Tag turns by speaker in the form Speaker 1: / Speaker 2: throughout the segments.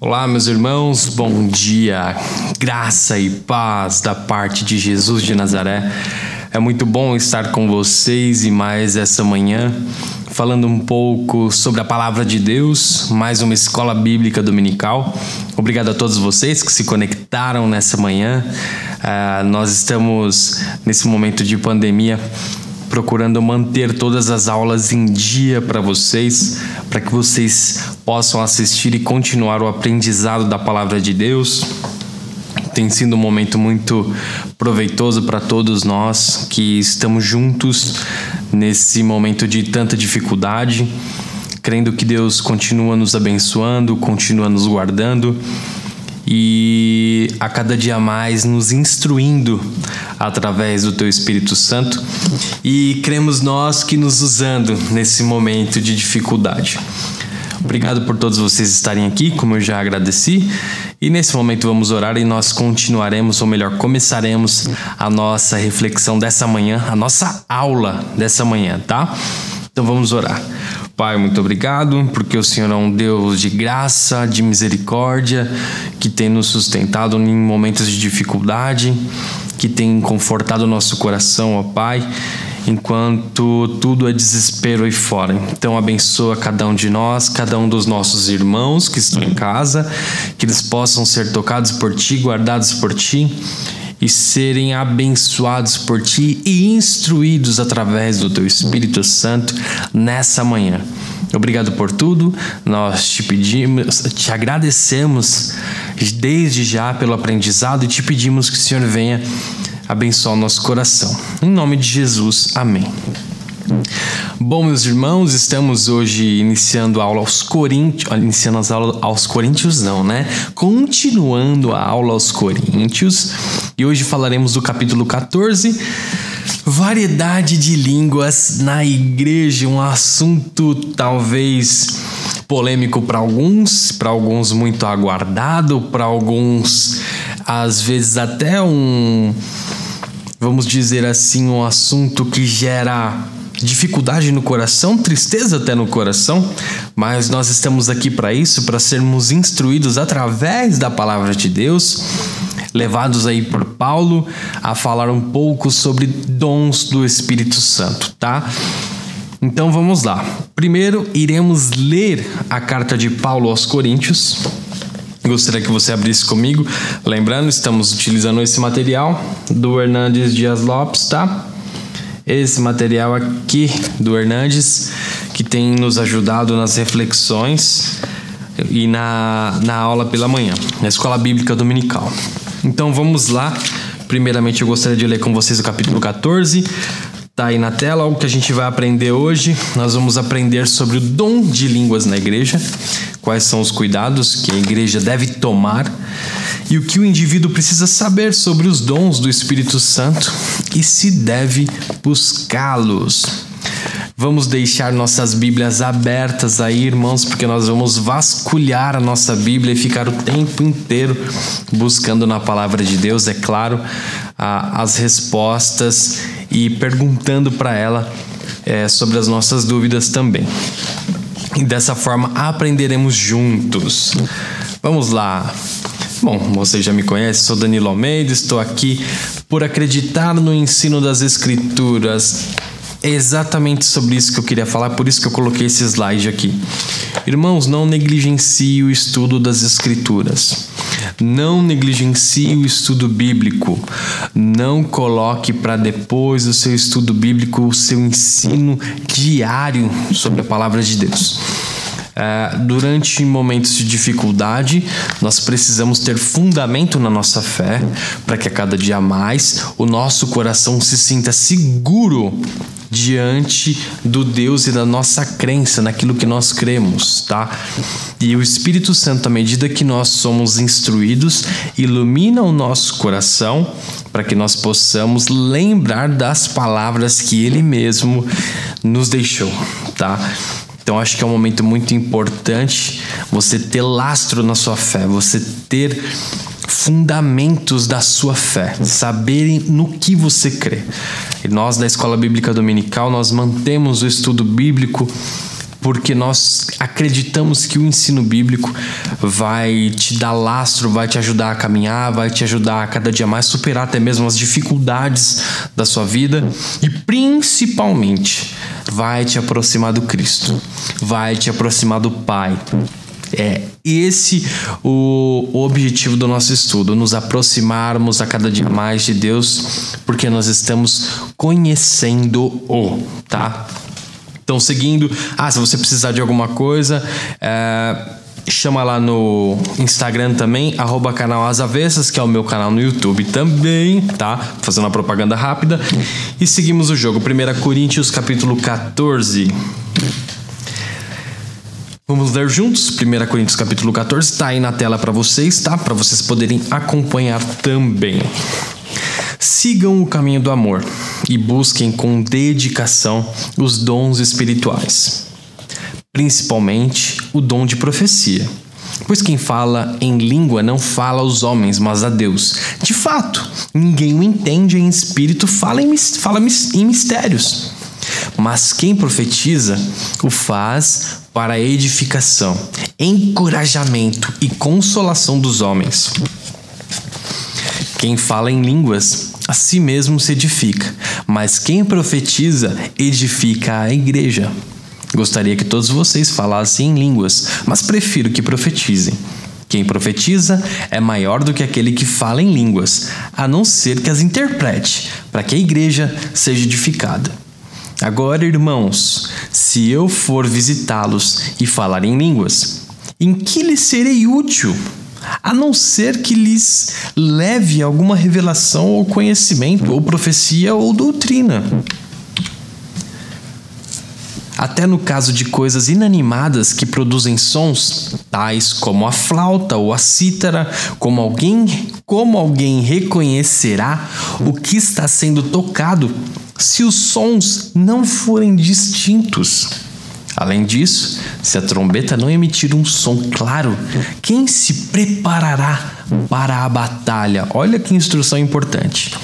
Speaker 1: Olá, meus irmãos, bom dia, graça e paz da parte de Jesus de Nazaré. É muito bom estar com vocês e mais essa manhã, falando um pouco sobre a palavra de Deus, mais uma escola bíblica dominical. Obrigado a todos vocês que se conectaram nessa manhã. Nós estamos nesse momento de pandemia procurando manter todas as aulas em dia para vocês, para que vocês possam assistir e continuar o aprendizado da palavra de Deus. Tem sido um momento muito proveitoso para todos nós que estamos juntos nesse momento de tanta dificuldade, crendo que Deus continua nos abençoando, continua nos guardando e a cada dia mais nos instruindo através do Teu Espírito Santo, e cremos nós que nos usando nesse momento de dificuldade. Obrigado por todos vocês estarem aqui, como eu já agradeci, e nesse momento vamos orar e nós continuaremos, ou melhor, começaremos a nossa reflexão dessa manhã, a nossa aula dessa manhã, tá? Então vamos orar. Pai, muito obrigado, porque o Senhor é um Deus de graça, de misericórdia, que tem nos sustentado em momentos de dificuldade, que tem confortado o nosso coração, ó Pai, enquanto tudo é desespero aí fora. Então abençoa cada um de nós, cada um dos nossos irmãos que estão em casa, que eles possam ser tocados por Ti, guardados por Ti, e serem abençoados por Ti e instruídos através do Teu Espírito Santo nessa manhã. Obrigado por tudo, nós te pedimos, te agradecemos desde já pelo aprendizado e te pedimos que o Senhor venha abençoar o nosso coração. Em nome de Jesus, amém. Bom, meus irmãos, estamos hoje iniciando a aula aos Coríntios, continuando a aula aos Coríntios, e hoje falaremos do capítulo 14, variedade de línguas na igreja, um assunto talvez polêmico para alguns muito aguardado, para alguns às vezes até vamos dizer assim, um assunto que gera dificuldade no coração, tristeza até no coração, mas nós estamos aqui para isso, para sermos instruídos através da palavra de Deus, levados aí por Paulo a falar um pouco sobre dons do Espírito Santo, tá? Então vamos lá. Primeiro iremos ler a carta de Paulo aos Coríntios. Gostaria que você abrisse comigo. Lembrando, estamos utilizando esse material do Hernandes Dias Lopes, tá? Esse material aqui do Hernandes, que tem nos ajudado nas reflexões e na aula pela manhã, na Escola Bíblica Dominical. Então vamos lá. Primeiramente eu gostaria de ler com vocês o capítulo 14. Tá aí na tela o que a gente vai aprender hoje. Nós vamos aprender sobre o dom de línguas na igreja, quais são os cuidados que a igreja deve tomar e o que o indivíduo precisa saber sobre os dons do Espírito Santo e se deve buscá-los. Vamos deixar nossas Bíblias abertas aí, irmãos, porque nós vamos vasculhar a nossa Bíblia e ficar o tempo inteiro buscando na palavra de Deus, é claro, as respostas e perguntando para ela sobre as nossas dúvidas também. E dessa forma aprenderemos juntos. Vamos lá. Bom, você já me conhece, sou Danilo Almeida, estou aqui por acreditar no ensino das Escrituras. É exatamente sobre isso que eu queria falar, por isso que eu coloquei esse slide aqui. Irmãos, não negligencie o estudo das Escrituras. Não negligencie o estudo bíblico. Não coloque para depois do seu estudo bíblico o seu ensino diário sobre a palavra de Deus. Durante momentos de dificuldade, nós precisamos ter fundamento na nossa fé para que a cada dia mais o nosso coração se sinta seguro diante do Deus e da nossa crença, naquilo que nós cremos, tá? E o Espírito Santo, à medida que nós somos instruídos, ilumina o nosso coração para que nós possamos lembrar das palavras que Ele mesmo nos deixou, tá? Então acho que é um momento muito importante você ter lastro na sua fé, você ter fundamentos da sua fé, saberem no que você crê. E nós da Escola Bíblica Dominical, nós mantemos o estudo bíblico porque nós acreditamos que o ensino bíblico vai te dar lastro, vai te ajudar a caminhar, vai te ajudar a cada dia mais superar até mesmo as dificuldades da sua vida e principalmente vai te aproximar do Cristo, vai te aproximar do Pai. É esse o objetivo do nosso estudo, nos aproximarmos a cada dia mais de Deus, porque nós estamos conhecendo-o, tá? Então, seguindo, se você precisar de alguma coisa, chama lá no Instagram também, @canal As Avessas, que é o meu canal no YouTube também, tá? Fazendo uma propaganda rápida. E seguimos o jogo, 1 Coríntios capítulo 14. Vamos ler juntos? 1 Coríntios capítulo 14, tá aí na tela para vocês, tá? Para vocês poderem acompanhar também. Sigam o caminho do amor e busquem com dedicação os dons espirituais, principalmente o dom de profecia. Pois quem fala em língua não fala aos homens, mas a Deus. De fato, ninguém o entende em espírito, fala em mistérios. Mas quem profetiza o faz para edificação, encorajamento e consolação dos homens. Quem fala em línguas, a si mesmo se edifica, mas quem profetiza, edifica a igreja. Gostaria que todos vocês falassem em línguas, mas prefiro que profetizem. Quem profetiza é maior do que aquele que fala em línguas, a não ser que as interprete, para que a igreja seja edificada. Agora, irmãos, se eu for visitá-los e falar em línguas, em que lhes serei útil? A não ser que lhes leve alguma revelação ou conhecimento, ou profecia ou doutrina. Até no caso de coisas inanimadas que produzem sons, tais como a flauta ou a cítara, como alguém reconhecerá o que está sendo tocado se os sons não forem distintos? Além disso, se a trombeta não emitir um som claro, quem se preparará para a batalha? Olha que instrução importante.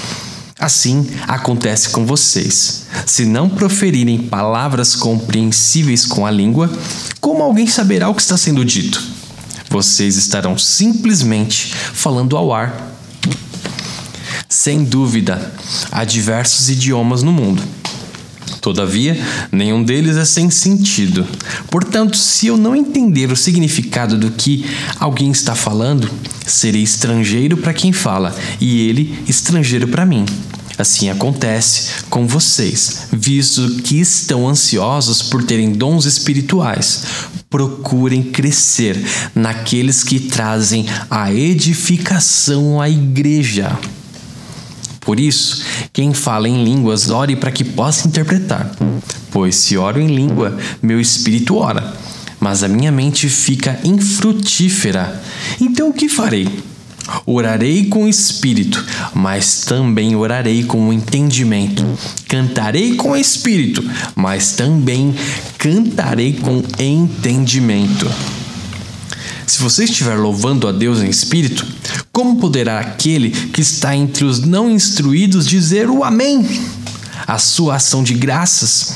Speaker 1: Assim acontece com vocês. Se não proferirem palavras compreensíveis com a língua, como alguém saberá o que está sendo dito? Vocês estarão simplesmente falando ao ar. Sem dúvida, há diversos idiomas no mundo. Todavia, nenhum deles é sem sentido. Portanto, se eu não entender o significado do que alguém está falando, serei estrangeiro para quem fala, e ele estrangeiro para mim. Assim acontece com vocês, visto que estão ansiosos por terem dons espirituais. Procurem crescer naqueles que trazem a edificação à igreja. Por isso, quem fala em línguas, ore para que possa interpretar. Pois se oro em língua, meu espírito ora, mas a minha mente fica infrutífera. Então o que farei? Orarei com o espírito, mas também orarei com o entendimento. Cantarei com o espírito, mas também cantarei com entendimento. Se você estiver louvando a Deus em espírito, como poderá aquele que está entre os não instruídos dizer o amém? A sua ação de graças,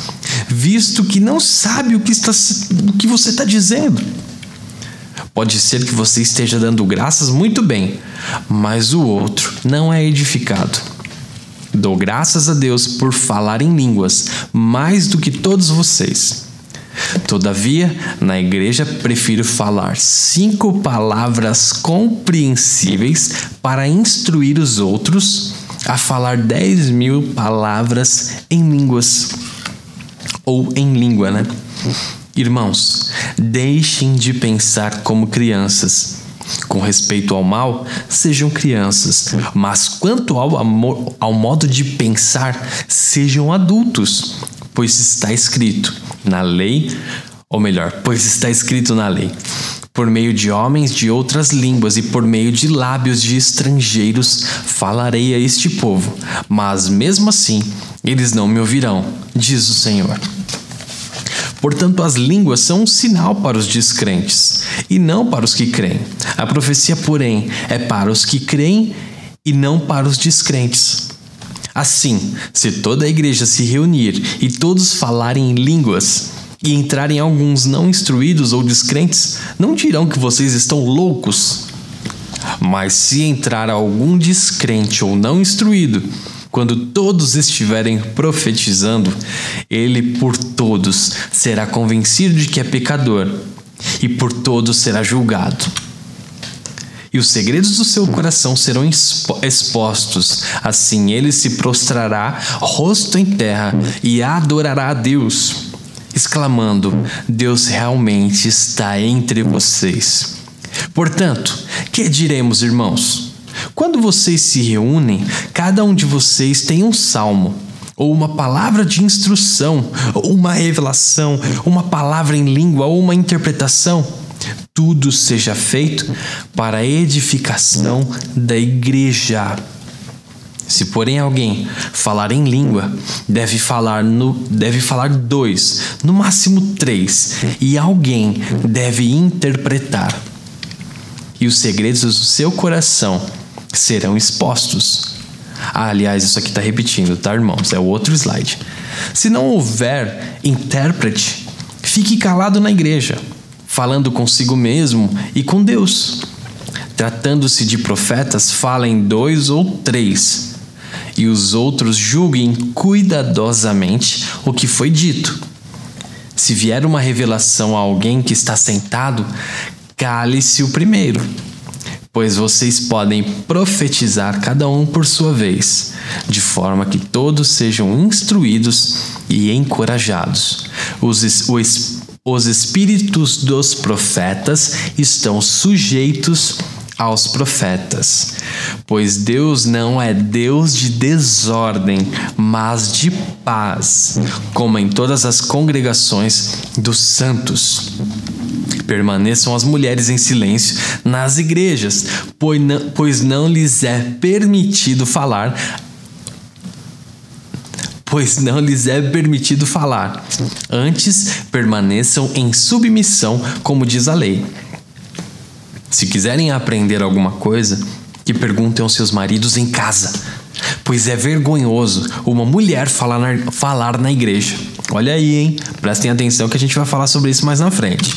Speaker 1: visto que não sabe o que você está dizendo. Pode ser que você esteja dando graças muito bem, mas o outro não é edificado. Dou graças a Deus por falar em línguas mais do que todos vocês. Todavia, na igreja prefiro falar 5 palavras compreensíveis para instruir os outros a falar 10.000 palavras em línguas. Ou em língua, né? Irmãos, deixem de pensar como crianças. Com respeito ao mal, sejam crianças, mas quanto ao modo de pensar, sejam adultos, pois está escrito na lei, por meio de homens de outras línguas e por meio de lábios de estrangeiros falarei a este povo, mas mesmo assim eles não me ouvirão, diz o Senhor. Portanto, as línguas são um sinal para os descrentes, e não para os que creem. A profecia, porém, é para os que creem e não para os descrentes. Assim, se toda a igreja se reunir e todos falarem em línguas, e entrarem alguns não instruídos ou descrentes, não dirão que vocês estão loucos. Mas se entrar algum descrente ou não instruído, quando todos estiverem profetizando, ele por todos será convencido de que é pecador, e por todos será julgado. E os segredos do seu coração serão expostos. Assim ele se prostrará, rosto em terra, e adorará a Deus, exclamando: Deus realmente está entre vocês. Portanto, que diremos, irmãos? Quando vocês se reúnem, cada um de vocês tem um salmo, ou uma palavra de instrução, ou uma revelação, uma palavra em língua, ou uma interpretação. Tudo seja feito para a edificação da igreja. Se, porém, alguém falar em língua, deve falar 2, no máximo 3, e alguém deve interpretar. E os segredos do seu coração serão expostos. Aliás, isso aqui está repetindo, tá, irmãos? É o outro slide. Se não houver intérprete, fique calado na igreja, falando consigo mesmo e com Deus. Tratando-se de profetas, falem 2 ou 3, e os outros julguem cuidadosamente o que foi dito. Se vier uma revelação a alguém que está sentado, cale-se o primeiro, pois vocês podem profetizar cada um por sua vez, de forma que todos sejam instruídos e encorajados. Os espíritos dos profetas estão sujeitos aos profetas, pois Deus não é Deus de desordem, mas de paz, como em todas as congregações dos santos. Permaneçam as mulheres em silêncio nas igrejas, pois não lhes é permitido falar. Antes, permaneçam em submissão, como diz a lei. Se quiserem aprender alguma coisa, que perguntem aos seus maridos em casa, pois é vergonhoso uma mulher falar na igreja. Olha aí, hein? Prestem atenção que a gente vai falar sobre isso mais na frente.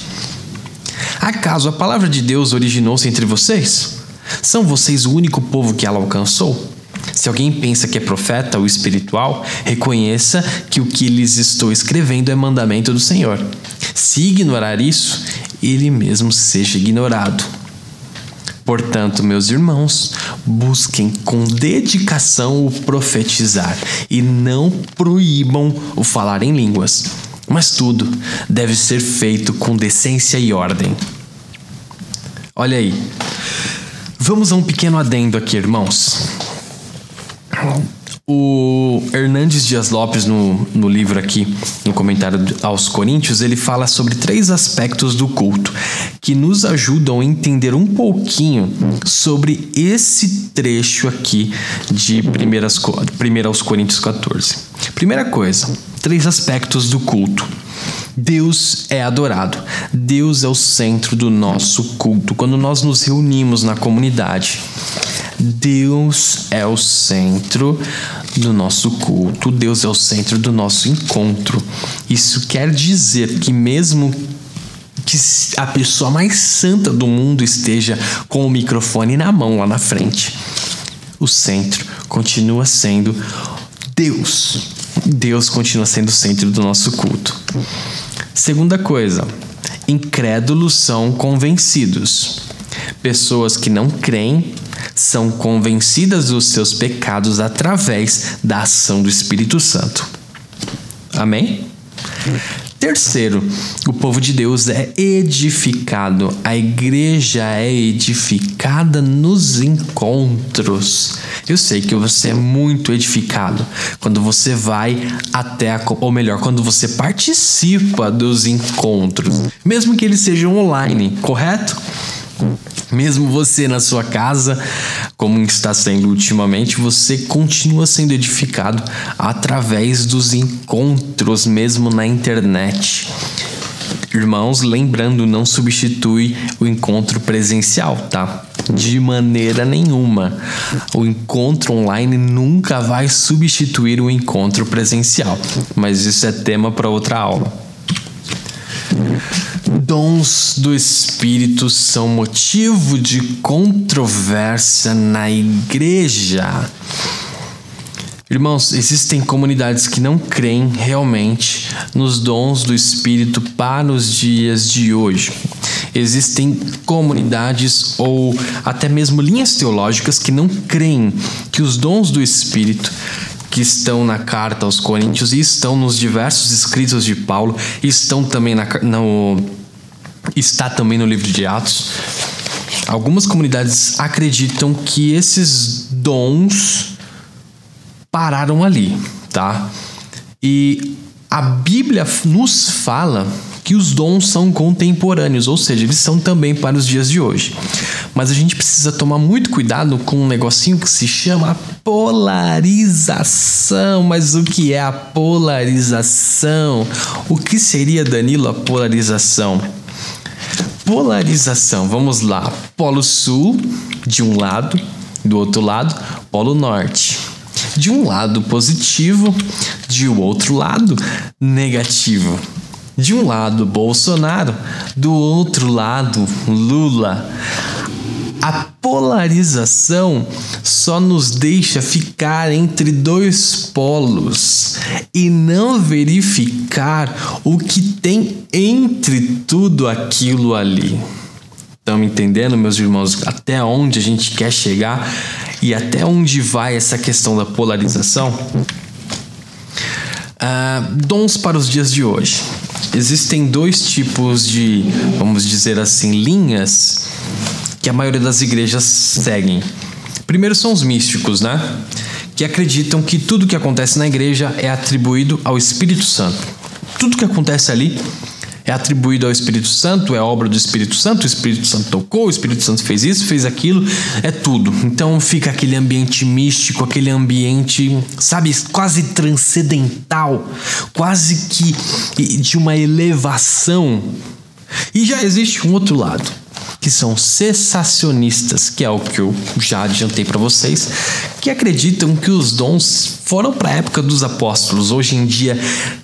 Speaker 1: Acaso a palavra de Deus originou-se entre vocês? São vocês o único povo que ela alcançou? Se alguém pensa que é profeta ou espiritual, reconheça que o que lhes estou escrevendo é mandamento do Senhor. Se ignorar isso, ele mesmo seja ignorado. Portanto, meus irmãos, busquem com dedicação o profetizar e não proíbam o falar em línguas. Mas tudo deve ser feito com decência e ordem. Olha aí. Vamos a um pequeno adendo aqui, irmãos. O Hernandes Dias Lopes, no livro aqui, no comentário aos Coríntios, ele fala sobre 3 aspectos do culto que nos ajudam a entender um pouquinho sobre esse trecho aqui de 1 aos Coríntios 14. Primeira coisa, 3 aspectos do culto. Deus é adorado. Deus é o centro do nosso culto. Quando nós nos reunimos na comunidade, Deus é o centro do nosso culto. Deus é o centro do nosso encontro. Isso quer dizer que mesmo que a pessoa mais santa do mundo esteja com o microfone na mão lá na frente, o centro continua sendo Deus. Deus continua sendo o centro do nosso culto. Segunda coisa, incrédulos são convencidos. Pessoas que não creem são convencidas dos seus pecados através da ação do Espírito Santo. Amém? Terceiro, o povo de Deus é edificado. A igreja é edificada nos encontros. Eu sei que você é muito edificado quando você vai quando você participa dos encontros, mesmo que eles sejam online, correto? Mesmo você na sua casa, como está sendo ultimamente, você continua sendo edificado através dos encontros, mesmo na internet. Irmãos, lembrando, não substitui o encontro presencial, tá? De maneira nenhuma. O encontro online nunca vai substituir o encontro presencial, mas isso é tema para outra aula. Dons do Espírito são motivo de controvérsia na igreja. Irmãos, existem comunidades que não creem realmente nos dons do Espírito para os dias de hoje. Existem comunidades ou até mesmo linhas teológicas que não creem que os dons do Espírito que estão na carta aos Coríntios e estão nos diversos escritos de Paulo, estão também está também no livro de Atos. Algumas comunidades acreditam que esses dons pararam ali, tá? E a Bíblia nos fala que os dons são contemporâneos, ou seja, eles são também para os dias de hoje. Mas a gente precisa tomar muito cuidado com um negocinho que se chama polarização. Mas o que é a polarização? O que seria, Danilo, a polarização? Polarização, vamos lá. Polo sul, de um lado, do outro lado, polo norte. De um lado positivo, de outro lado negativo. De um lado Bolsonaro, do outro lado Lula. A polarização só nos deixa ficar entre dois polos e não verificar o que tem entre tudo aquilo ali. Estão me entendendo, meus irmãos? Até onde a gente quer chegar e até onde vai essa questão da polarização? Dons para os dias de hoje. Existem dois tipos de, vamos dizer assim, linhas que a maioria das igrejas seguem. Primeiro são os místicos, né? Que acreditam que tudo que acontece na igreja é atribuído ao Espírito Santo. Tudo que acontece ali é atribuído ao Espírito Santo, é obra do Espírito Santo, o Espírito Santo tocou, o Espírito Santo fez isso, fez aquilo, é tudo. Então fica aquele ambiente místico, aquele ambiente, sabe, quase transcendental, quase que de uma elevação. E já existe um outro lado, que são cessacionistas, que é o que eu já adiantei para vocês, que acreditam que os dons foram para a época dos apóstolos. Hoje em dia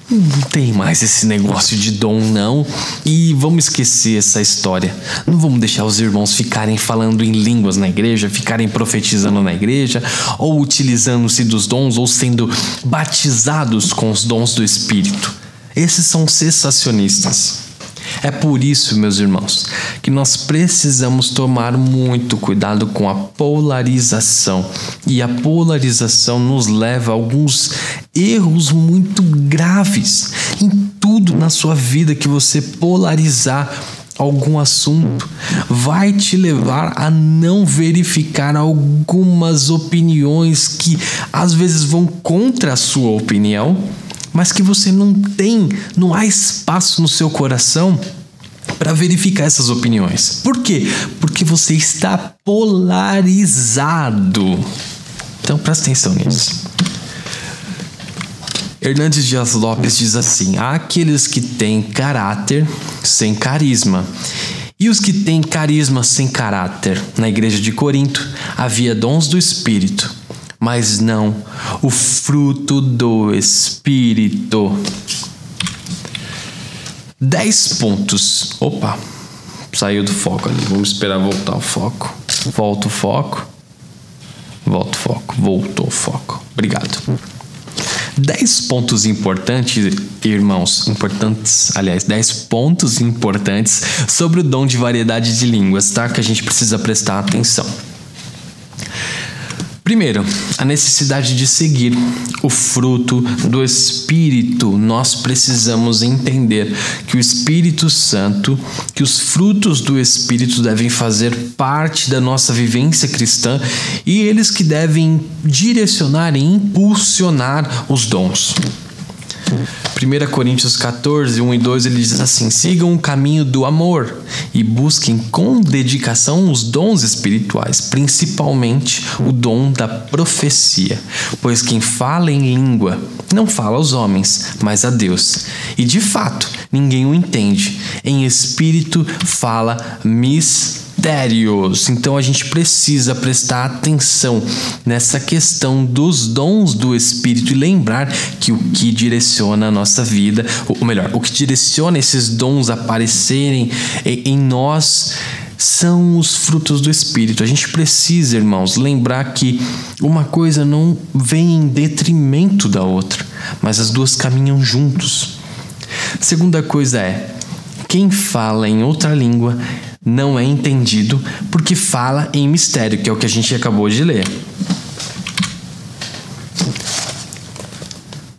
Speaker 1: não tem mais esse negócio de dom, não. E vamos esquecer essa história. Não vamos deixar os irmãos ficarem falando em línguas na igreja, ficarem profetizando na igreja, ou utilizando-se dos dons, ou sendo batizados com os dons do Espírito. Esses são cessacionistas. É por isso, meus irmãos, que nós precisamos tomar muito cuidado com a polarização. E a polarização nos leva a alguns erros muito graves. Em tudo na sua vida que você polarizar algum assunto, vai te levar a não verificar algumas opiniões que às vezes vão contra a sua opinião, mas que você não há espaço no seu coração para verificar essas opiniões. Por quê? Porque você está polarizado. Então presta atenção nisso. Hernandes Dias Lopes diz assim: há aqueles que têm caráter sem carisma, e os que têm carisma sem caráter. Na igreja de Corinto havia dons do Espírito, mas não o fruto do Espírito. 10 pontos. Opa, saiu do foco ali. Vamos esperar voltar o foco. Volta o foco. Volta o foco. Voltou o foco. Obrigado. 10 pontos importantes, irmãos. 10 pontos importantes sobre o dom de variedade de línguas, tá? Que a gente precisa prestar atenção. Primeiro, a necessidade de seguir o fruto do Espírito. Nós precisamos entender que o Espírito Santo, que os frutos do Espírito devem fazer parte da nossa vivência cristã e eles que devem direcionar e impulsionar os dons. 1 Coríntios 14, 1 e 2, ele diz assim: sigam o caminho do amor e busquem com dedicação os dons espirituais, principalmente o dom da profecia, pois quem fala em língua não fala aos homens, mas a Deus. E de fato, ninguém o entende. Em espírito fala mistérios. Então a gente precisa prestar atenção nessa questão dos dons do Espírito e lembrar que o que direciona a nossa vida, ou melhor, o que direciona esses dons a aparecerem em nós são os frutos do Espírito. A gente precisa, irmãos, lembrar que uma coisa não vem em detrimento da outra, mas as duas caminham juntos. Segunda coisa é: quem fala em outra língua não é entendido porque fala em mistério, que é o que a gente acabou de ler.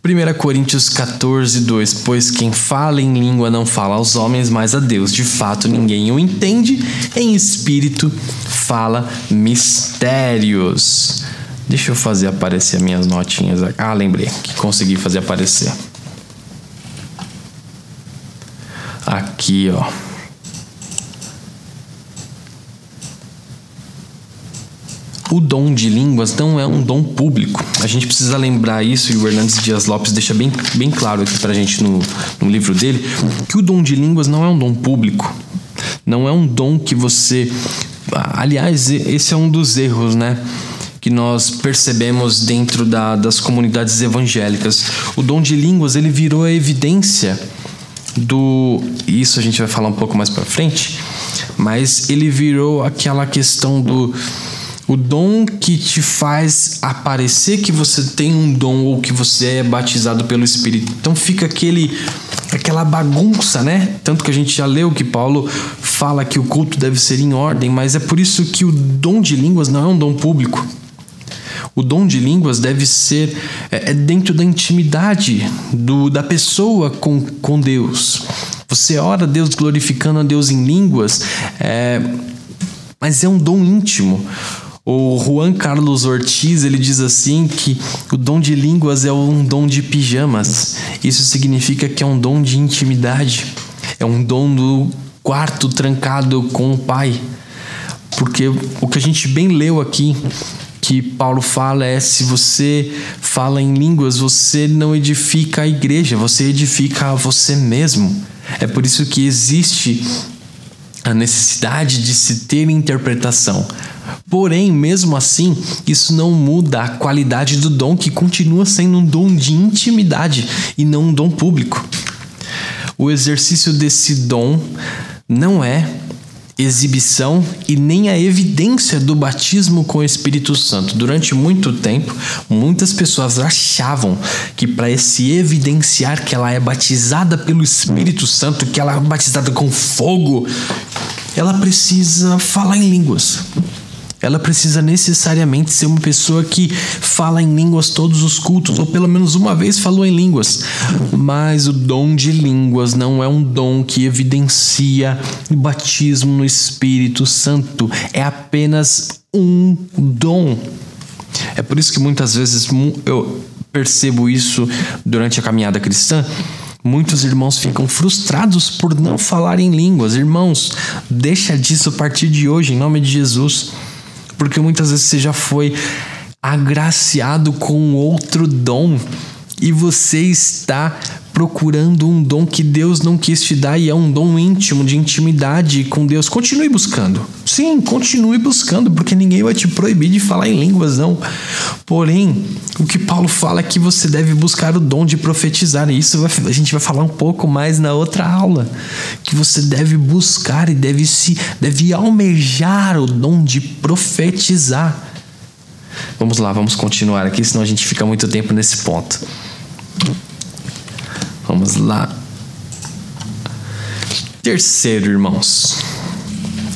Speaker 1: 1 Coríntios 14, 2: pois quem fala em língua não fala aos homens, mas a Deus. De fato, ninguém o entende. Em espírito, fala mistérios. Deixa eu fazer aparecer minhas notinhas aqui. Ah, lembrei que consegui fazer aparecer. Aqui, ó. O dom de línguas não é um dom público. A gente precisa lembrar isso, e o Hernandes Dias Lopes deixa bem claro aqui pra gente no livro dele, que o dom de línguas não é um dom público. Não é um dom que você... Aliás, esse é um dos erros, né, que nós percebemos dentro das comunidades evangélicas. O dom de línguas, ele virou a evidência do... Isso a gente vai falar um pouco mais pra frente, mas ele virou aquela questão do... O dom que te faz aparecer que você tem um dom ou que você é batizado pelo Espírito. Então fica aquela bagunça, né? Tanto que a gente já leu que Paulo fala que o culto deve ser em ordem, mas é por isso que o dom de línguas não é um dom público. O dom de línguas deve ser dentro da intimidade da pessoa com Deus. Você ora a Deus glorificando a Deus em línguas, mas é um dom íntimo. O Juan Carlos Ortiz, ele diz assim que o dom de línguas é um dom de pijamas. Isso significa que é um dom de intimidade. É um dom do quarto trancado com o Pai. Porque o que a gente bem leu aqui, que Paulo fala, se você fala em línguas, você não edifica a igreja, você edifica a você mesmo. É por isso que existe a necessidade de se ter interpretação. Porém, mesmo assim, isso não muda a qualidade do dom, que continua sendo um dom de intimidade e não um dom público. O exercício desse dom não é exibição e nem a evidência do batismo com o Espírito Santo. Durante muito tempo, muitas pessoas achavam que para se evidenciar que ela é batizada pelo Espírito Santo, que ela é batizada com fogo, ela precisa falar em línguas. Ela precisa necessariamente ser uma pessoa que fala em línguas todos os cultos, ou pelo menos uma vez falou em línguas. Mas o dom de línguas não é um dom que evidencia o batismo no Espírito Santo. É apenas um dom. É por isso que muitas vezes eu percebo isso durante a caminhada cristã. Muitos irmãos ficam frustrados por não falar em línguas. Irmãos, deixa disso a partir de hoje, em nome de Jesus. Porque muitas vezes você já foi agraciado com outro dom e você está procurando um dom que Deus não quis te dar, e é um dom íntimo, de intimidade com Deus. Continue buscando. Sim, continue buscando, porque ninguém vai te proibir de falar em línguas, não. Porém, o que Paulo fala é que você deve buscar o dom de profetizar. E isso a gente vai falar um pouco mais na outra aula. Que você deve buscar e deve almejar o dom de profetizar. Vamos lá, vamos continuar aqui, senão a gente fica muito tempo nesse ponto. Vamos lá. Terceiro, irmãos.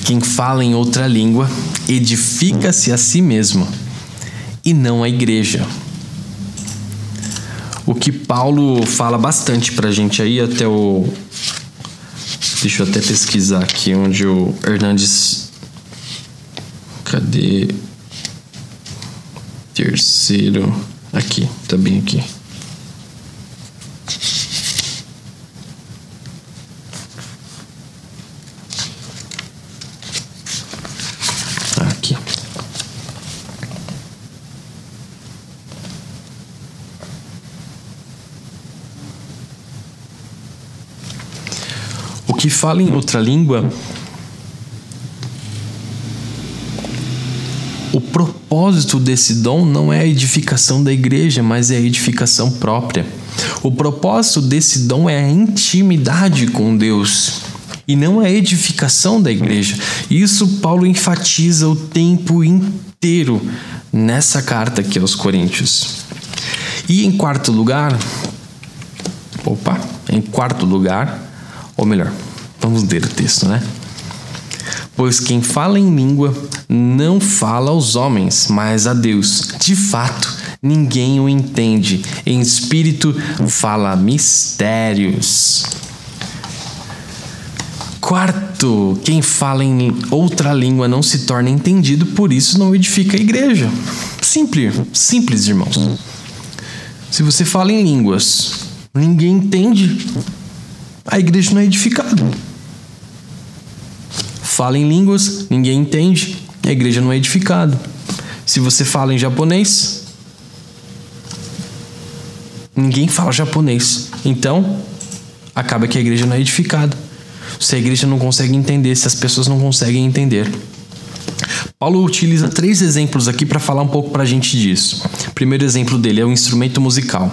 Speaker 1: Quem fala em outra língua edifica-se a si mesmo e não a igreja. O que Paulo fala bastante pra gente aí, até o... Deixa eu até pesquisar aqui onde o Hernandes... Cadê? Terceiro... Aqui, tá bem aqui. Aqui. O que fala em outra língua o propósito desse dom não é a edificação da igreja, mas é a edificação própria. O propósito desse dom é a intimidade com Deus e não a edificação da igreja. Isso Paulo enfatiza o tempo inteiro nessa carta aqui aos Coríntios. E em quarto lugar, ou melhor, vamos ler o texto, né? Pois quem fala em língua não fala aos homens, mas a Deus. De fato, ninguém o entende. Em espírito fala mistérios. Quarto, quem fala em outra língua não se torna entendido, por isso não edifica a igreja. Simples, irmãos. Se você fala em línguas, ninguém entende, a igreja não é edificada. Fala em línguas, ninguém entende, a igreja não é edificada. Se você fala em japonês, ninguém fala japonês. Então, acaba que a igreja não é edificada. Se a igreja não consegue entender, se as pessoas não conseguem entender. Paulo utiliza 3 exemplos aqui para falar um pouco para a gente disso. O primeiro exemplo dele é o instrumento musical.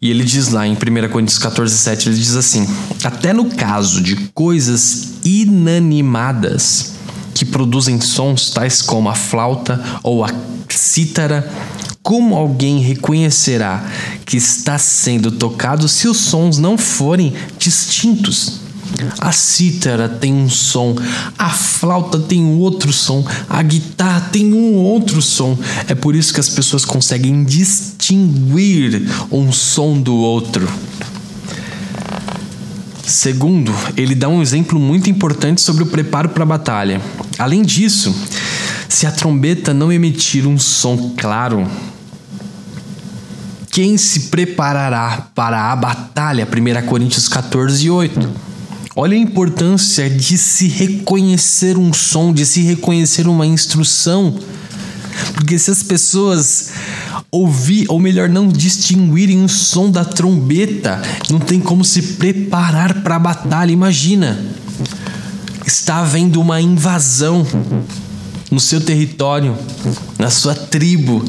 Speaker 1: E ele diz lá em 1 Coríntios 14:7, ele diz assim: até no caso de coisas inanimadas que produzem sons tais como a flauta ou a cítara, como alguém reconhecerá que está sendo tocado se os sons não forem distintos? A cítara tem um som, a flauta tem um outro som, a guitarra tem um outro som. É por isso que as pessoas conseguem distinguir um som do outro. Segundo, ele dá um exemplo muito importante sobre o preparo para a batalha. Além disso, se a trombeta não emitir um som claro, quem se preparará para a batalha? 1 Coríntios 14:8. Olha a importância de se reconhecer um som, de se reconhecer uma instrução. Porque se as pessoas não distinguirem o som da trombeta, não tem como se preparar para a batalha. Imagina, está havendo uma invasão no seu território, na sua tribo.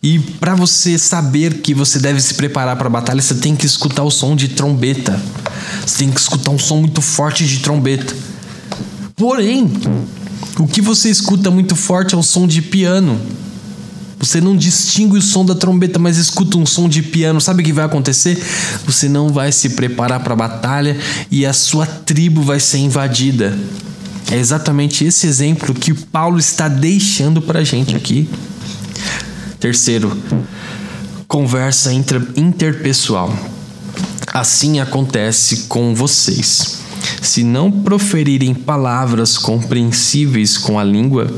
Speaker 1: E para você saber que você deve se preparar para a batalha, você tem que escutar o som de trombeta. Você tem que escutar um som muito forte de trombeta. Porém, o que você escuta muito forte é o som de piano. Você não distingue o som da trombeta, mas escuta um som de piano. Sabe o que vai acontecer? Você não vai se preparar para a batalha e a sua tribo vai ser invadida. É exatamente esse exemplo que Paulo está deixando para a gente aqui. Terceiro, conversa interpessoal. Assim acontece com vocês. Se não proferirem palavras compreensíveis com a língua,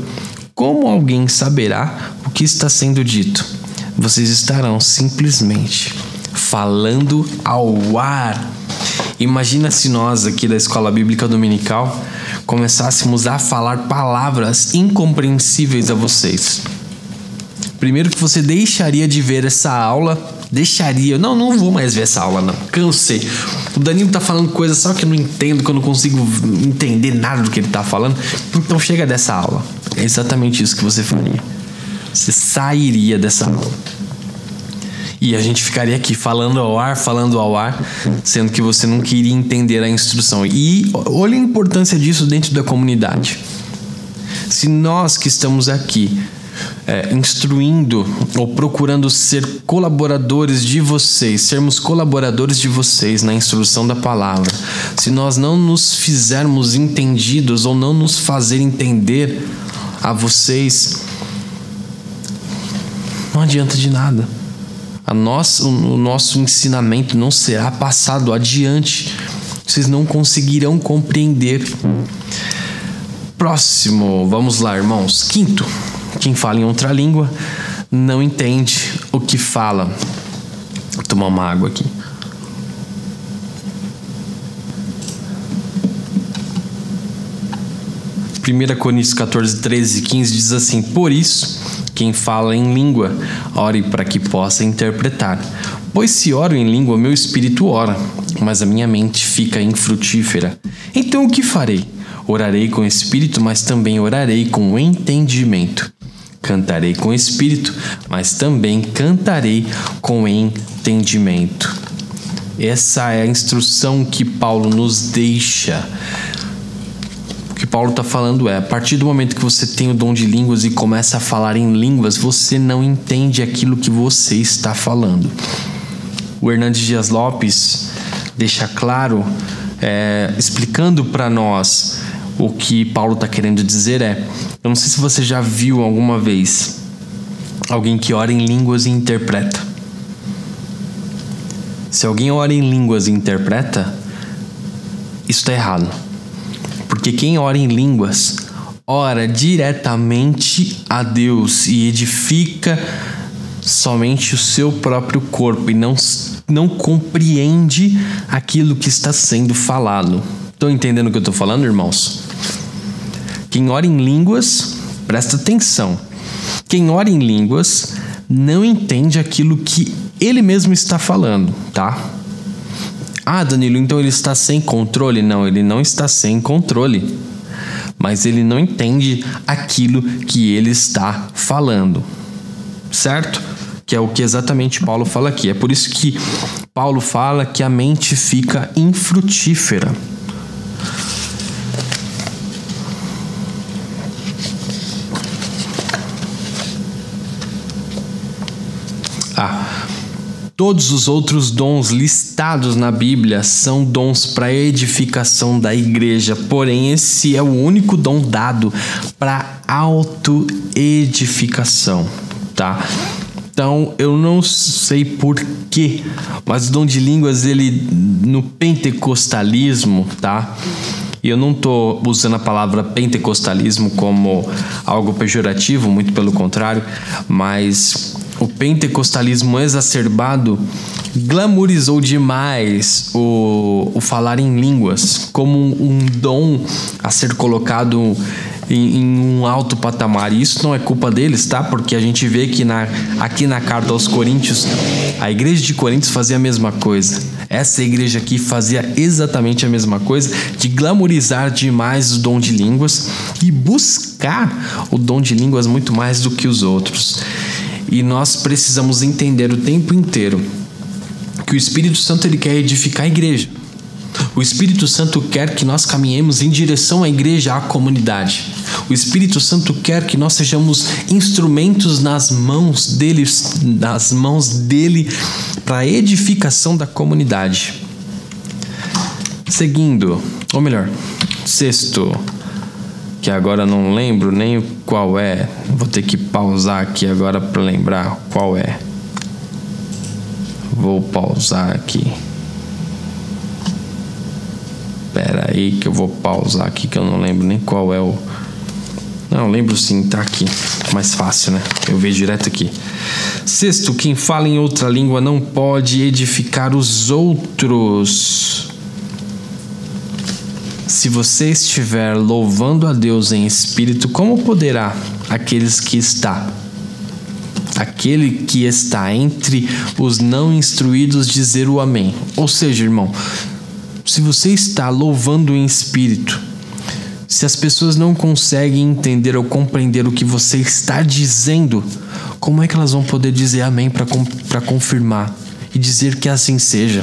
Speaker 1: como alguém saberá o que está sendo dito? Vocês estarão simplesmente falando ao ar. Imagina se nós aqui da Escola Bíblica Dominical começássemos a falar palavras incompreensíveis a vocês. Primeiro que você deixaria de ver essa aula. Não vou mais ver essa aula, não. Cansei. O Danilo tá falando coisa só que eu não entendo, que eu não consigo entender nada do que ele tá falando. Então chega dessa aula. É exatamente isso que você faria. Você sairia dessa aula. E a gente ficaria aqui falando ao ar, sendo que você não queria entender a instrução. E olha a importância disso dentro da comunidade. Se nós que estamos aqui instruindo ou procurando ser colaboradores de vocês, sermos colaboradores de vocês na instrução da palavra, se nós não nos fizermos entendidos ou não nos fazer entender a vocês, não adianta de nada. O nosso ensinamento não será passado adiante. Vocês não conseguirão compreender. Próximo, vamos lá, irmãos. Quinto, quem fala em outra língua não entende o que fala. Vou tomar uma água aqui. Primeira Coríntios 14, 13 e 15 diz assim: por isso, quem fala em língua, ore para que possa interpretar. Pois se oro em língua, meu espírito ora, mas a minha mente fica infrutífera. Então o que farei? Orarei com espírito, mas também orarei com entendimento. Cantarei com espírito, mas também cantarei com entendimento. Essa é a instrução que Paulo nos deixa. O que Paulo está falando é: a partir do momento que você tem o dom de línguas e começa a falar em línguas, você não entende aquilo que você está falando. O Hernandes Dias Lopes deixa claro, explicando para nós o que Paulo está querendo dizer eu não sei se você já viu alguma vez alguém que ora em línguas e interpreta. Se alguém ora em línguas e interpreta, isso está errado. Porque quem ora em línguas, ora diretamente a Deus e edifica somente o seu próprio corpo e não compreende aquilo que está sendo falado. Estão entendendo o que eu estou falando, irmãos? Quem ora em línguas, presta atenção. Quem ora em línguas não entende aquilo que ele mesmo está falando, tá? Ah, Danilo, então ele está sem controle? Não, ele não está sem controle. Mas ele não entende aquilo que ele está falando. Certo? Que é o que exatamente Paulo fala aqui. É por isso que Paulo fala que a mente fica infrutífera. Todos os outros dons listados na Bíblia são dons para edificação da igreja, porém esse é o único dom dado para autoedificação, tá? Então eu não sei porquê, mas o dom de línguas, ele no pentecostalismo, tá? E eu não estou usando a palavra pentecostalismo como algo pejorativo, muito pelo contrário, mas o pentecostalismo exacerbado glamourizou demais o falar em línguas como um dom a ser colocado em um alto patamar. E isso não é culpa deles, tá? Porque a gente vê que aqui na carta aos Coríntios, a igreja de Coríntios fazia a mesma coisa. Essa igreja aqui fazia exatamente a mesma coisa, de glamourizar demais o dom de línguas e buscar o dom de línguas muito mais do que os outros. E nós precisamos entender o tempo inteiro que o Espírito Santo, ele quer edificar a igreja. O Espírito Santo quer que nós caminhemos em direção à igreja, à comunidade. O Espírito Santo quer que nós sejamos instrumentos nas mãos dele para a edificação da comunidade. Seguindo, ou melhor, sexto, que agora não lembro nem qual é. Vou ter que pausar aqui agora para lembrar qual é. Vou pausar aqui. Espera aí que eu vou pausar aqui que eu não lembro nem qual é o... Não, lembro sim, tá aqui. Mais fácil, né? Eu vejo direto aqui. Sexto, quem fala em outra língua não pode edificar os outros. Se você estiver louvando a Deus em espírito, como poderá aquele que está entre os não instruídos dizer o amém? Ou seja, irmão, se você está louvando em espírito, se as pessoas não conseguem entender ou compreender o que você está dizendo, como é que elas vão poder dizer amém para confirmar e dizer que assim seja?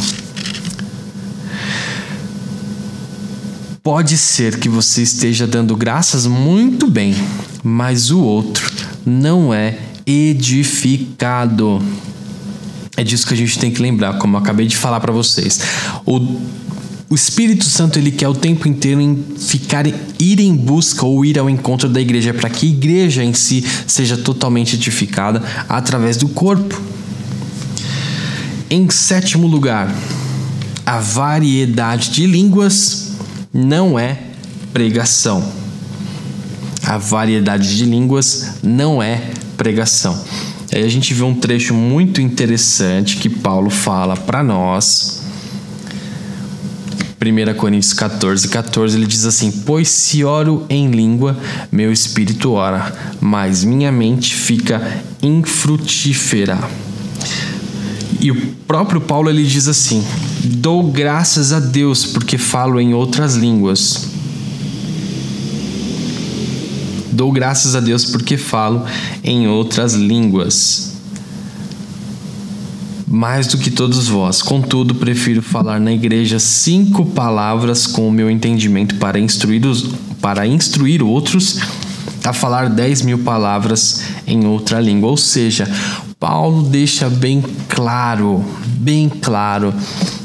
Speaker 1: Pode ser que você esteja dando graças muito bem, mas o outro não é edificado. É disso que a gente tem que lembrar, como eu acabei de falar para vocês. O Espírito Santo, ele quer o tempo inteiro ir em busca ou ir ao encontro da igreja, para que a igreja em si seja totalmente edificada através do corpo. Em sétimo lugar, a variedade de línguas não é pregação. A variedade de línguas não é pregação. Aí a gente vê um trecho muito interessante que Paulo fala para nós. 1 Coríntios 14:14, ele diz assim: pois se oro em língua, meu espírito ora, mas minha mente fica infrutífera. E o próprio Paulo, ele diz assim: dou graças a Deus porque falo em outras línguas. Dou graças a Deus porque falo em outras línguas, mais do que todos vós. Contudo, prefiro falar na igreja 5 palavras com o meu entendimento para instruir outros, a falar 10.000 palavras em outra língua. Ou seja, Paulo deixa bem claro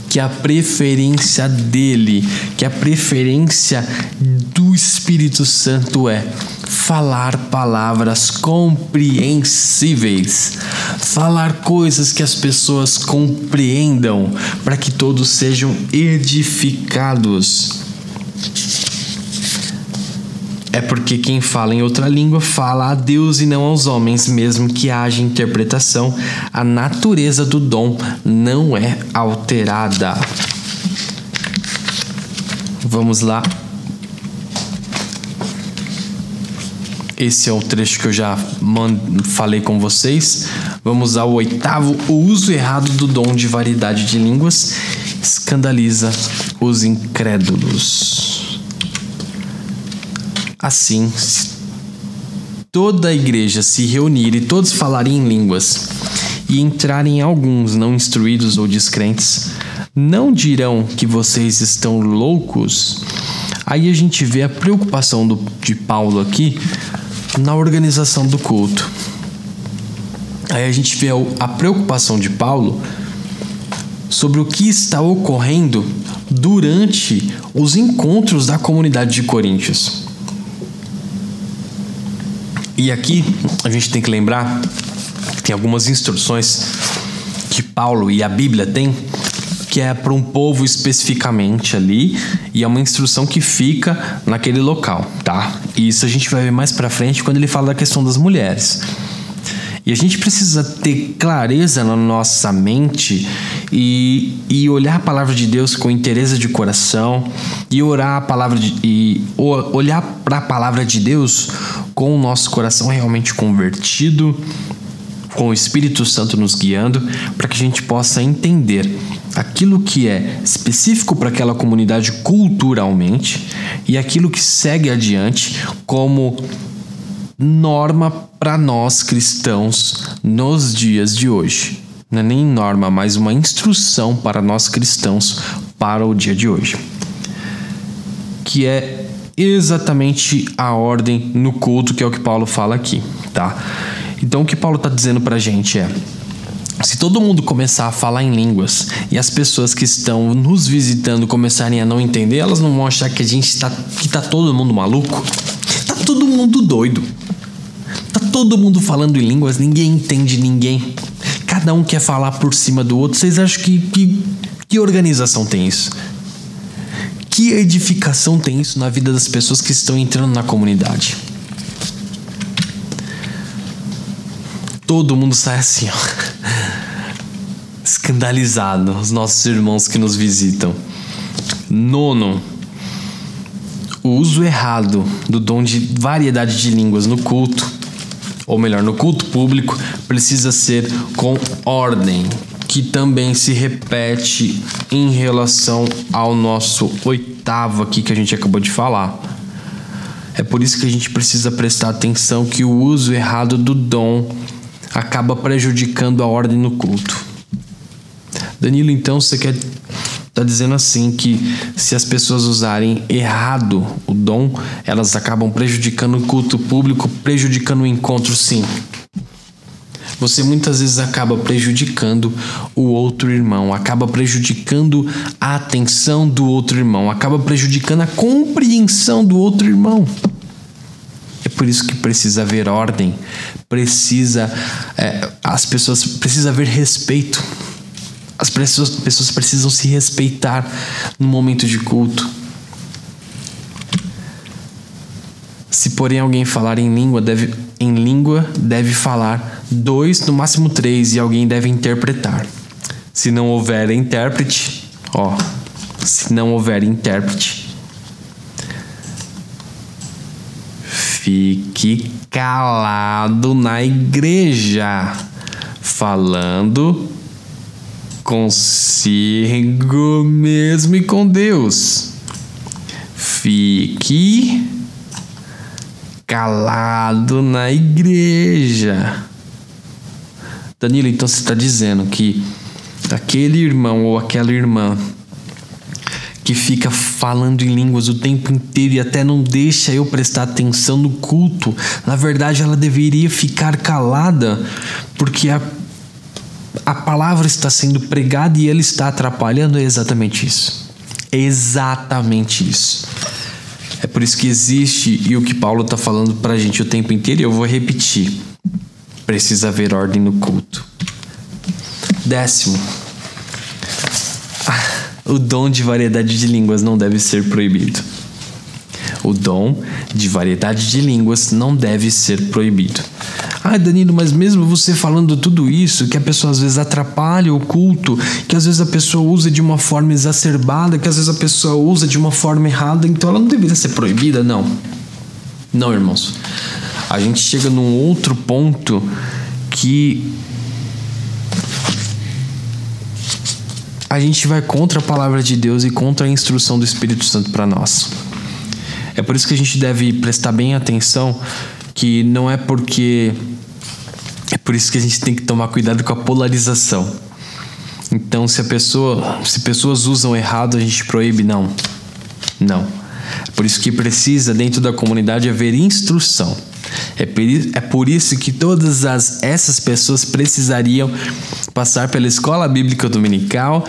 Speaker 1: que a preferência dele, que a preferência do Espírito Santo é falar palavras compreensíveis, falar coisas que as pessoas compreendam, para que todos sejam edificados. É porque quem fala em outra língua fala a Deus e não aos homens, mesmo que haja interpretação. A natureza do dom não é alterada. Vamos lá. Esse é o trecho que eu já falei com vocês. Vamos ao 8º. O uso errado do dom de variedade de línguas escandaliza os incrédulos. Assim, se toda a igreja se reunir e todos falarem em línguas, e entrarem alguns não instruídos ou descrentes, não dirão que vocês estão loucos? Aí a gente vê a preocupação de Paulo aqui na organização do culto. Aí a gente vê a preocupação de Paulo sobre o que está ocorrendo durante os encontros da comunidade de Coríntios. E aqui a gente tem que lembrar que tem algumas instruções que Paulo e a Bíblia tem, que é para um povo especificamente ali, e é uma instrução que fica naquele local, tá? E isso a gente vai ver mais pra frente quando ele fala da questão das mulheres. E a gente precisa ter clareza na nossa mente e olhar a palavra de Deus com interesse de coração e olhar para a palavra de Deus com o nosso coração realmente convertido, com o Espírito Santo nos guiando, para que a gente possa entender aquilo que é específico para aquela comunidade culturalmente e aquilo que segue adiante como norma para nós cristãos nos dias de hoje. Não é nem norma, mas uma instrução para nós cristãos para o dia de hoje, que é exatamente a ordem no culto, que é o que Paulo fala aqui, tá? Então o que Paulo está dizendo para a gente é: se todo mundo começar a falar em línguas e as pessoas que estão nos visitando começarem a não entender, elas não vão achar que que tá todo mundo maluco? Tá todo mundo doido. Tá todo mundo falando em línguas, ninguém entende ninguém. Cada um quer falar por cima do outro. Vocês acham que organização tem isso? Que edificação tem isso na vida das pessoas que estão entrando na comunidade? Todo mundo sai assim, ó, escandalizado, os nossos irmãos que nos visitam. 9, o uso errado do dom de variedade de línguas no culto, ou melhor, no culto público, precisa ser com ordem, que também se repete em relação ao nosso 8º aqui que a gente acabou de falar. É por isso que a gente precisa prestar atenção que o uso errado do dom acaba prejudicando a ordem no culto. Danilo, então você tá dizendo assim que se as pessoas usarem errado o dom, elas acabam prejudicando o culto público, prejudicando o encontro, sim. Você muitas vezes acaba prejudicando o outro irmão, acaba prejudicando a atenção do outro irmão, acaba prejudicando a compreensão do outro irmão. É por isso que precisa haver ordem, as pessoas precisam haver respeito. As pessoas precisam se respeitar no momento de culto. Se porém alguém falar em língua, deve falar 2, no máximo 3, e alguém deve interpretar. Se não houver intérprete, fique calado na igreja, falando consigo mesmo e com Deus. Fique calado na igreja. Danilo, então você está dizendo que aquele irmão ou aquela irmã que fica falando em línguas o tempo inteiro e até não deixa eu prestar atenção no culto, na verdade ela deveria ficar calada, porque a palavra está sendo pregada e ele está atrapalhando? É exatamente isso. É exatamente isso. É por isso que existe, e o que Paulo está falando pra gente o tempo inteiro, e eu vou repetir: precisa haver ordem no culto. 10º, o dom de variedade de línguas não deve ser proibido. O dom de variedade de línguas não deve ser proibido. Danilo, mas mesmo você falando tudo isso, que a pessoa às vezes atrapalha o culto, que às vezes a pessoa usa de uma forma exacerbada, que às vezes a pessoa usa de uma forma errada, então ela não deveria ser proibida? Não. Não, irmãos. A gente chega num outro ponto que a gente vai contra a palavra de Deus e contra a instrução do Espírito Santo para nós. É por isso que a gente deve prestar bem atenção, que não é porque... É por isso que a gente tem que tomar cuidado com a polarização. Então, se pessoas usam errado, a gente proíbe? Não. Não. É por isso que precisa, dentro da comunidade, haver instrução. É por isso que todas essas pessoas precisariam passar pela escola bíblica dominical,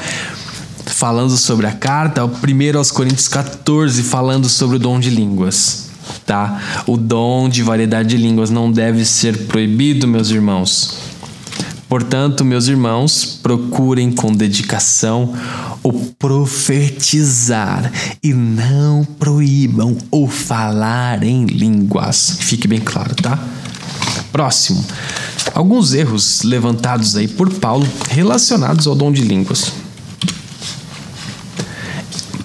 Speaker 1: falando sobre a carta, 1 aos Coríntios 14, falando sobre o dom de línguas. Tá? O dom de variedade de línguas não deve ser proibido, meus irmãos. Portanto, meus irmãos, procurem com dedicação o profetizar e não proíbam o falar em línguas. Fique bem claro, tá? Próximo. Alguns erros levantados aí por Paulo relacionados ao dom de línguas.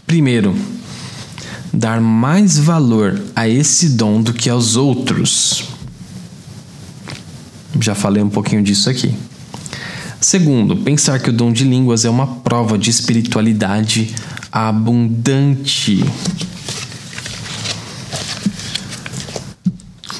Speaker 1: Primeiro, dar mais valor a esse dom do que aos outros. Já falei um pouquinho disso aqui. Segundo, pensar que o dom de línguas é uma prova de espiritualidade abundante.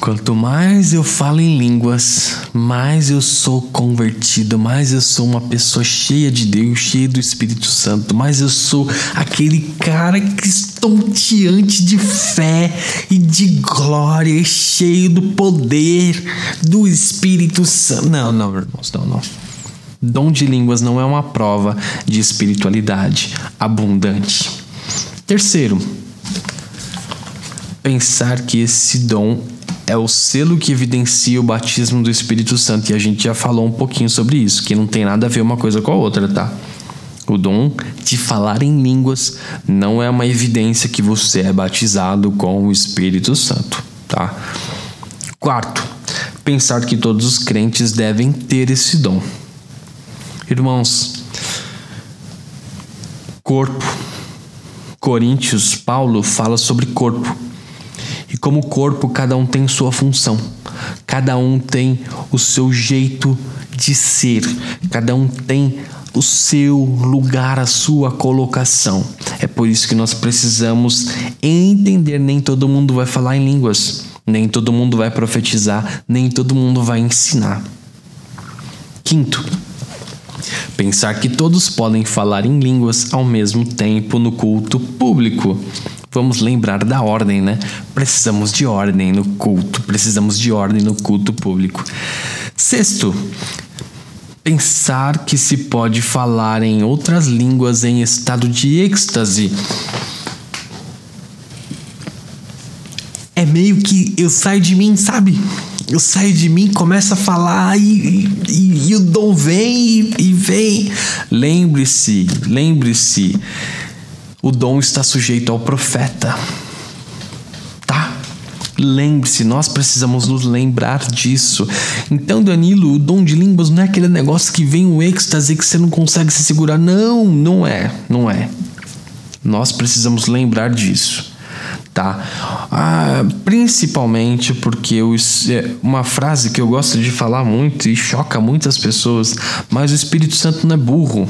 Speaker 1: Quanto mais eu falo em línguas, mais eu sou convertido, mais eu sou uma pessoa cheia de Deus, cheia do Espírito Santo, mais eu sou aquele cara estonteante de fé e de glória, cheio do poder do Espírito Santo. Não, irmãos, não. Dom de línguas não é uma prova de espiritualidade abundante. Terceiro, pensar que esse dom é o selo que evidencia o batismo do Espírito Santo. E a gente já falou um pouquinho sobre isso, que não tem nada a ver uma coisa com a outra, tá? O dom de falar em línguas não é uma evidência que você é batizado com o Espírito Santo, tá? Quarto, pensar que todos os crentes devem ter esse dom. Irmãos, corpo. Coríntios, Paulo fala sobre corpo. E como corpo, cada um tem sua função. Cada um tem o seu jeito de ser. Cada um tem o seu lugar, a sua colocação. É por isso que nós precisamos entender: nem todo mundo vai falar em línguas, nem todo mundo vai profetizar, nem todo mundo vai ensinar. Quinto, pensar que todos podem falar em línguas ao mesmo tempo no culto público. Vamos lembrar da ordem, né? Precisamos de ordem no culto. Precisamos de ordem no culto público. Sexto, pensar que se pode falar em outras línguas em estado de êxtase. É meio que eu saio de mim, sabe? Eu saio de mim, começo a falar e o dom vem e vem. Lembre-se. O dom está sujeito ao profeta, tá? Lembre-se, nós precisamos nos lembrar disso. Então, Danilo, o dom de línguas não é aquele negócio que vem o êxtase que você não consegue se segurar. Não é. Nós precisamos lembrar disso, tá? Principalmente porque uma frase que eu gosto de falar muito e choca muitas pessoas, mas o Espírito Santo não é burro.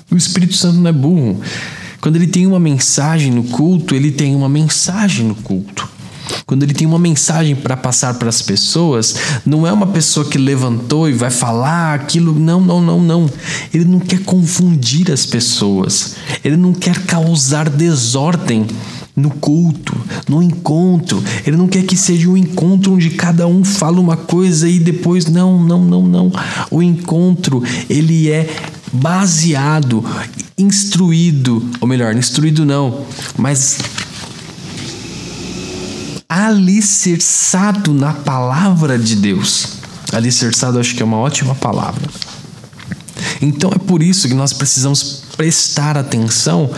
Speaker 1: O Espírito Santo não é burro. Quando ele tem uma mensagem no culto, ele tem uma mensagem no culto. Quando ele tem uma mensagem para passar para as pessoas, não é uma pessoa que levantou e vai falar aquilo. Não. Ele não quer confundir as pessoas. Ele não quer causar desordem no culto, no encontro. Ele não quer que seja um encontro onde cada um fala uma coisa e depois não. O encontro, ele é baseado, instruído, ou melhor, instruído não, mas alicerçado na palavra de Deus. Alicerçado acho que é uma ótima palavra. Então é por isso que nós precisamos prestar atenção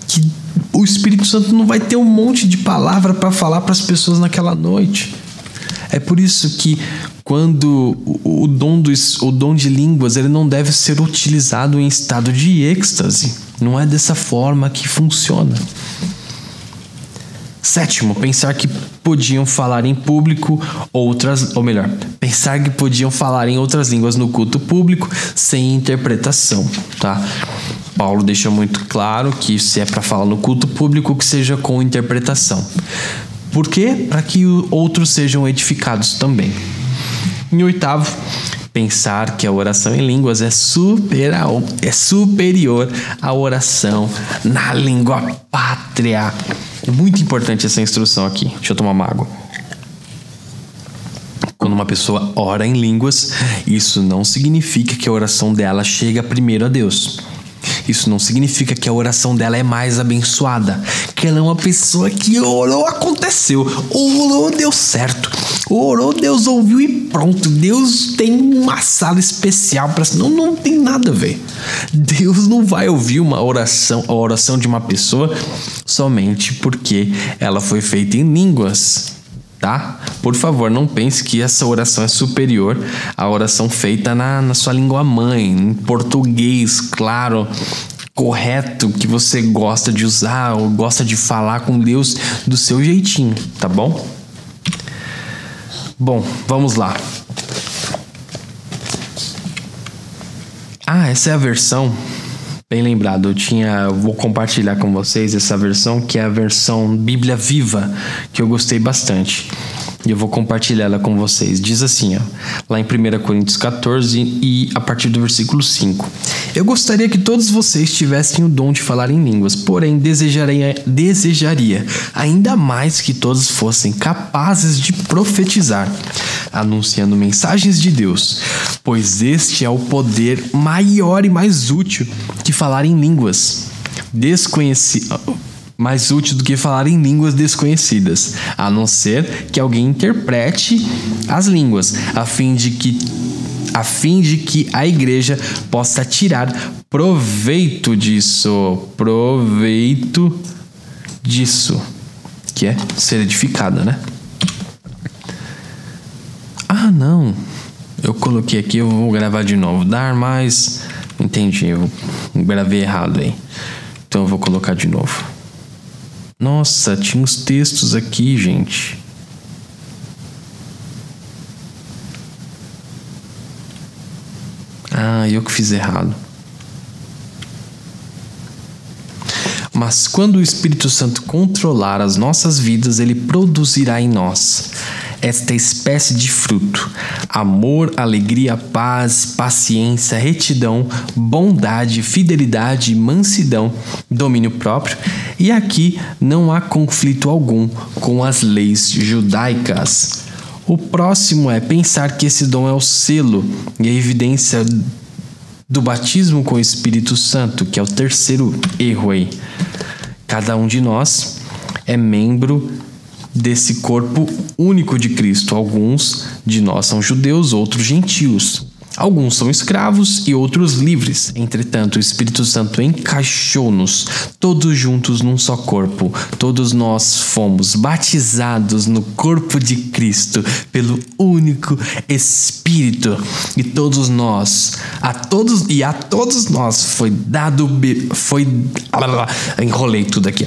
Speaker 1: que o Espírito Santo não vai ter um monte de palavra para falar para as pessoas naquela noite. É por isso que quando o dom de línguas, ele não deve ser utilizado em estado de êxtase. Não é dessa forma que funciona. 7, pensar que podiam falar em público pensar que podiam falar em outras línguas no culto público sem interpretação, tá? Paulo deixa muito claro que se é para falar no culto público, que seja com interpretação. Por quê? Para que outros sejam edificados também. Em 8, pensar que a oração em línguas é superior à oração na língua pátria. É muito importante essa instrução aqui. Deixa eu tomar uma água. Quando uma pessoa ora em línguas, isso não significa que a oração dela chega primeiro a Deus. Isso não significa que a oração dela é mais abençoada. Que ela é uma pessoa que orou, aconteceu. Orou, deu certo. Orou, Deus ouviu e pronto. Deus tem uma sala especial para... Não tem nada a ver. Deus não vai ouvir a oração de uma pessoa somente porque ela foi feita em línguas. Tá? Por favor, não pense que essa oração é superior à oração feita na sua língua mãe, em português, claro, correto, que você gosta de usar ou gosta de falar com Deus do seu jeitinho, tá bom? Bom, vamos lá. Essa é a versão... Bem lembrado, eu vou compartilhar com vocês essa versão, que é a versão Bíblia Viva, que eu gostei bastante. E eu vou compartilhar ela com vocês. Diz assim, lá em 1 Coríntios 14 e a partir do versículo 5. Eu gostaria que todos vocês tivessem o dom de falar em línguas, porém desejaria ainda mais que todos fossem capazes de profetizar, anunciando mensagens de Deus, pois este é o poder maior e mais útil que falar em línguas mais útil do que falar em línguas desconhecidas, a não ser que alguém interprete as línguas, a fim de que a igreja possa tirar proveito disso, que é ser edificada, né? Não, eu coloquei aqui, eu vou gravar de novo, entendi, eu gravei errado aí, então eu vou colocar de novo. Nossa, tinha uns textos aqui, gente. Eu que fiz errado. Mas quando o Espírito Santo controlar as nossas vidas, ele produzirá em nós esta espécie de fruto: amor, alegria, paz, paciência, retidão, bondade, fidelidade, mansidão, domínio próprio. E aqui não há conflito algum com as leis judaicas. O próximo é pensar que esse dom é o selo e a evidência do batismo com o Espírito Santo, que é o terceiro erro aí. Cada um de nós é membro desse corpo único de Cristo. Alguns de nós são judeus, outros gentios. Alguns são escravos e outros livres. Entretanto, o Espírito Santo encaixou-nos todos juntos num só corpo. Todos nós fomos batizados no corpo de Cristo pelo único Espírito. E a todos nós foi dado... Enrolei tudo aqui,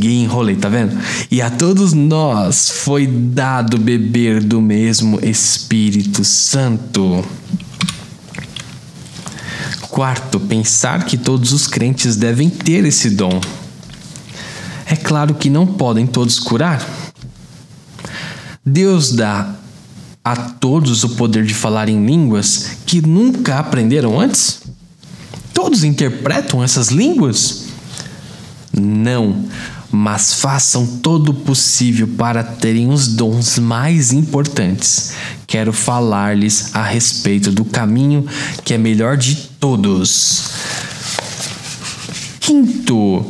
Speaker 1: enrolei, tá vendo? E a todos nós foi dado beber do mesmo Espírito Santo. 4, pensar que todos os crentes devem ter esse dom. É claro que não podem todos curar. Deus dá a todos o poder de falar em línguas que nunca aprenderam antes? Todos interpretam essas línguas? Não, mas façam todo o possível para terem os dons mais importantes. Quero falar-lhes a respeito do caminho que é melhor de todos. Quinto,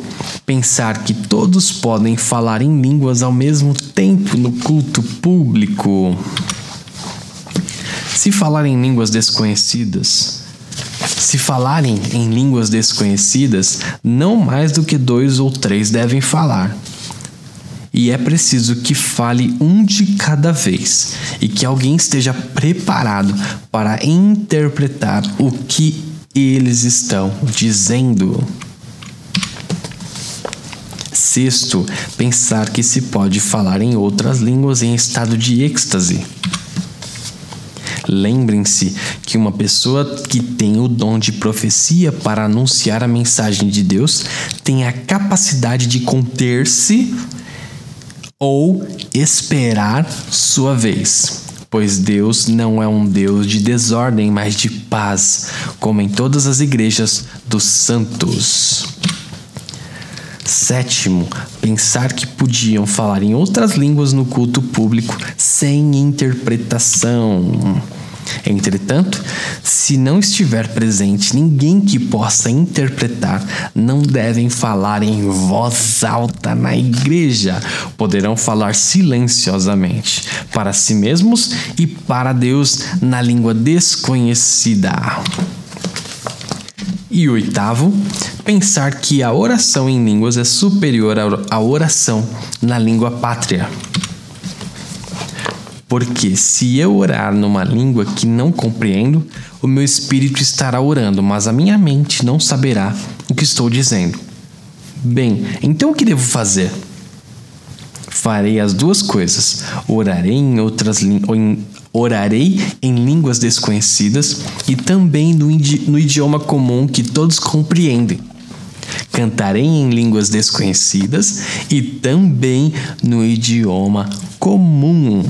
Speaker 1: pensar que todos podem falar em línguas ao mesmo tempo no culto público. Se falarem em línguas desconhecidas, não mais do que 2 ou 3 devem falar. E é preciso que fale um de cada vez e que alguém esteja preparado para interpretar o que eles estão dizendo. Sexto, pensar que se pode falar em outras línguas em estado de êxtase. Lembrem-se que uma pessoa que tem o dom de profecia para anunciar a mensagem de Deus tem a capacidade de conter-se ou esperar sua vez, pois Deus não é um Deus de desordem, mas de paz, como em todas as igrejas dos santos. Sétimo, pensar que podiam falar em outras línguas no culto público sem interpretação. Entretanto, se não estiver presente ninguém que possa interpretar, não devem falar em voz alta na igreja. Poderão falar silenciosamente para si mesmos e para Deus na língua desconhecida. E oitavo, pensar que a oração em línguas é superior à oração na língua pátria. Porque se eu orar numa língua que não compreendo, o meu espírito estará orando, mas a minha mente não saberá o que estou dizendo. Bem, então o que devo fazer? Farei as duas coisas. Orarei em línguas desconhecidas e também no idioma comum que todos compreendem. Cantarei em línguas desconhecidas e também no idioma comum.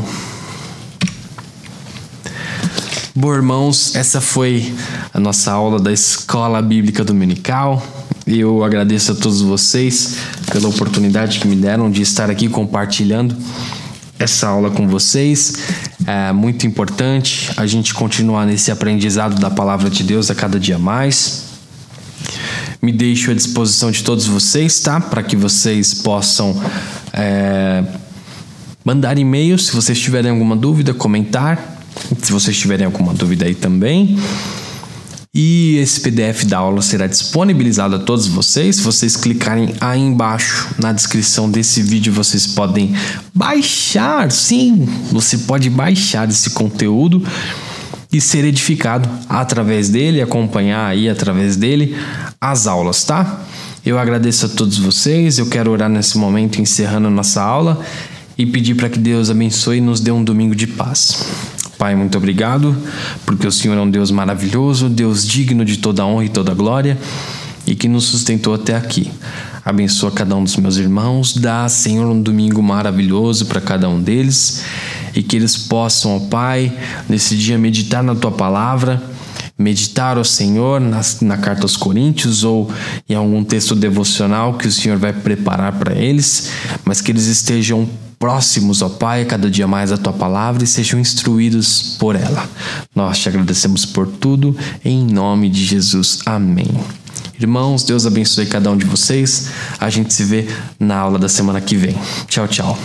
Speaker 1: Bom, irmãos, essa foi a nossa aula da Escola Bíblica Dominical. Eu agradeço a todos vocês pela oportunidade que me deram de estar aqui compartilhando essa aula com vocês. É muito importante a gente continuar nesse aprendizado da Palavra de Deus a cada dia mais. Me deixo à disposição de todos vocês, tá? Para que vocês possam mandar e-mail se vocês tiverem alguma dúvida, comentar. Se vocês tiverem alguma dúvida aí também. E esse PDF da aula será disponibilizado a todos vocês. Se vocês clicarem aí embaixo na descrição desse vídeo, vocês podem baixar. Sim, você pode baixar esse conteúdo e ser edificado através dele, acompanhar aí através dele as aulas, tá? Eu agradeço a todos vocês. Eu quero orar nesse momento, encerrando a nossa aula, e pedir para que Deus abençoe e nos dê um domingo de paz. Pai, muito obrigado, porque o Senhor é um Deus maravilhoso, Deus digno de toda honra e toda glória, e que nos sustentou até aqui. Abençoa cada um dos meus irmãos, dá, Senhor, um domingo maravilhoso para cada um deles, e que eles possam, ó Pai, nesse dia meditar na Tua Palavra, meditar, ó Senhor, na carta aos Coríntios ou em algum texto devocional que o Senhor vai preparar para eles, mas que eles estejam próximos, ó Pai, cada dia mais a Tua Palavra e sejam instruídos por ela. Nós te agradecemos por tudo, em nome de Jesus. Amém. Irmãos, Deus abençoe cada um de vocês. A gente se vê na aula da semana que vem. Tchau, tchau.